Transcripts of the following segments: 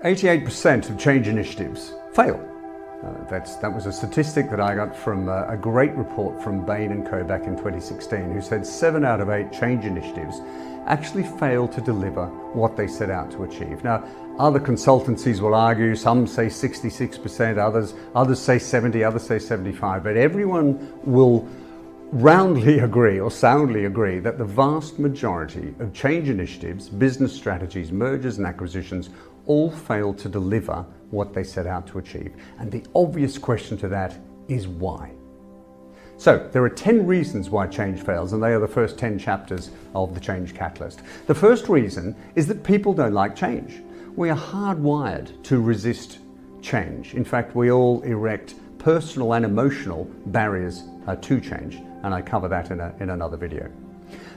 88% of change initiatives fail. That was a statistic that I got from a great report from Bain & Co back in 2016, who said 7 out of 8 change initiatives actually fail to deliver what they set out to achieve. Now, other consultancies will argue, some say 66%, others say 70, others say 75, but everyone will roundly agree or soundly agree that the vast majority of change initiatives, business strategies, mergers and acquisitions all fail to deliver what they set out to achieve. And the obvious question to that is why? So there are 10 reasons why change fails, and they are the first 10 chapters of the Change Catalyst. The first reason is that people don't like change. We are hardwired to resist change. In fact, we all erect personal and emotional barriers to change, and I cover that in another video.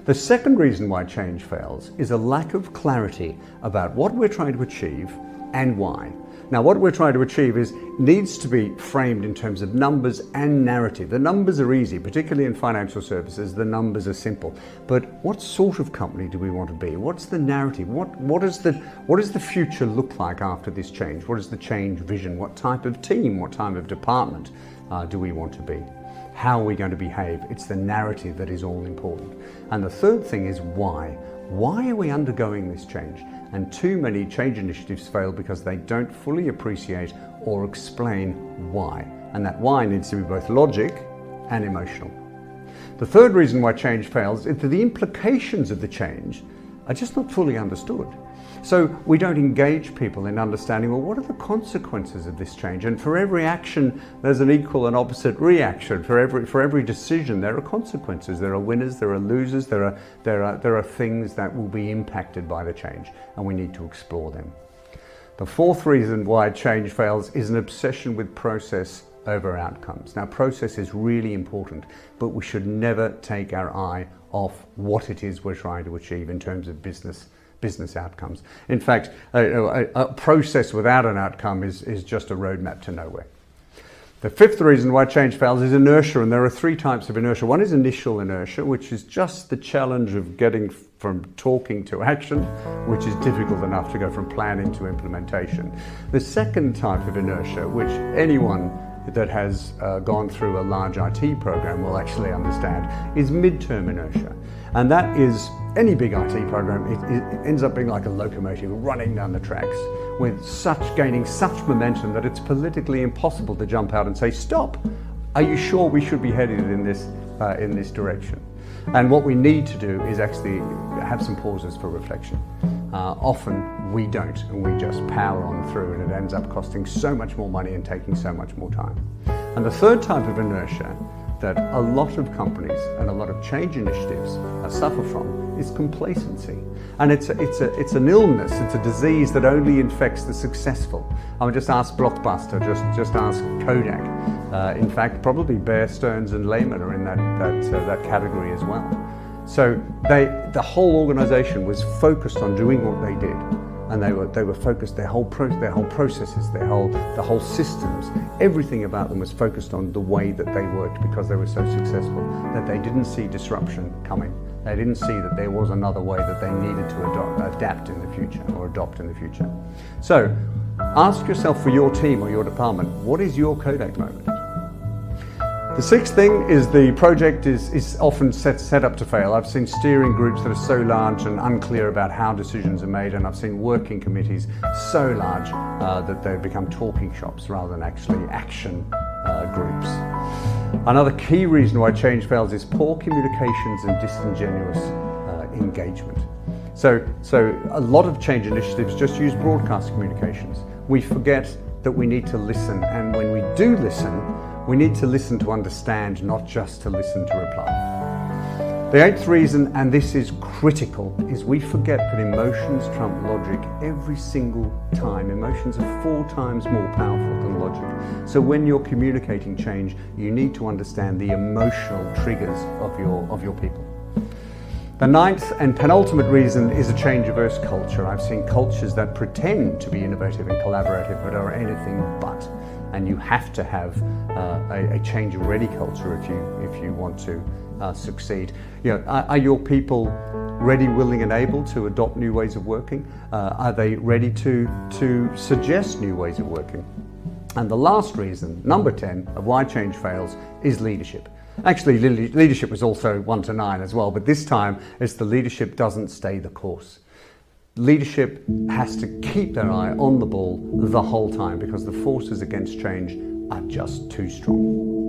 The second reason why change fails is a lack of clarity about what we're trying to achieve and why. Now, what we're trying to achieve needs to be framed in terms of numbers and narrative. The numbers are easy, particularly in financial services, the numbers are simple. But what sort of company do we want to be? What's the narrative? What does the future look like after this change? What is the change vision? What type of team, what type of department do we want to be? How are we going to behave? It's the narrative that is all important. And the third thing is why. Why are we undergoing this change? And too many change initiatives fail because they don't fully appreciate or explain why. And that why needs to be both logic and emotional. The third reason why change fails is that the implications of the change are just not fully understood. So we don't engage people in understanding, well, what are the consequences of this change? And for every action, there's an equal and opposite reaction. For every decision, there are consequences. There are winners, there are losers, there are things that will be impacted by the change, and we need to explore them. The fourth reason why change fails is an obsession with process over outcomes. Now, process is really important, but we should never take our eye off what it is we're trying to achieve in terms of business outcomes. In fact, a process without an outcome is just a roadmap to nowhere. The fifth reason why change fails is inertia, and there are 3 types of inertia. One is initial inertia, which is just the challenge of getting from talking to action, which is difficult enough to go from planning to implementation. The second type of inertia, which anyone that has gone through a large IT program will actually understand, is midterm inertia. And that is any big IT program, it ends up being like a locomotive running down the tracks with gaining such momentum that it's politically impossible to jump out and say, stop, are you sure we should be headed in this direction? And what we need to do is actually have some pauses for reflection. Often we don't, and we just power on through, and it ends up costing so much more money and taking so much more time. And the third type of inertia that a lot of companies and a lot of change initiatives suffer from is complacency. And it's an illness, it's a disease that only infects the successful. I would just ask Blockbuster, just ask Kodak. In fact, probably Bear Stearns and Lehman are in that category as well. So the whole organization was focused on doing what they did. And they were focused, their whole processes, the whole systems, everything about them was focused on the way that they worked because they were so successful that they didn't see disruption coming. They didn't see that there was another way that they needed to adapt in the future or adopt in the future. So ask yourself for your team or your department, what is your Kodak moment? The sixth thing is the project is often set up to fail. I've seen steering groups that are so large and unclear about how decisions are made, and I've seen working committees so large that they become talking shops rather than actually action groups. Another key reason why change fails is poor communications and disingenuous engagement. So a lot of change initiatives just use broadcast communications. We forget that we need to listen, and when we do listen, we need to listen to understand, not just to listen to reply. The eighth reason, and this is critical, is we forget that emotions trump logic every single time. Emotions are 4 times more powerful than logic. So when you're communicating change, you need to understand the emotional triggers of your people. The ninth and penultimate reason is a change-averse culture. I've seen cultures that pretend to be innovative and collaborative but are anything but. And you have to have a change-ready culture if you want to succeed. You know, are your people ready, willing and able to adopt new ways of working? Are they ready to suggest new ways of working? And the last reason, number 10, of why change fails is leadership. Actually, leadership was also 1 to 9 as well, but this time it's the leadership doesn't stay the course. Leadership has to keep their eye on the ball the whole time because the forces against change are just too strong.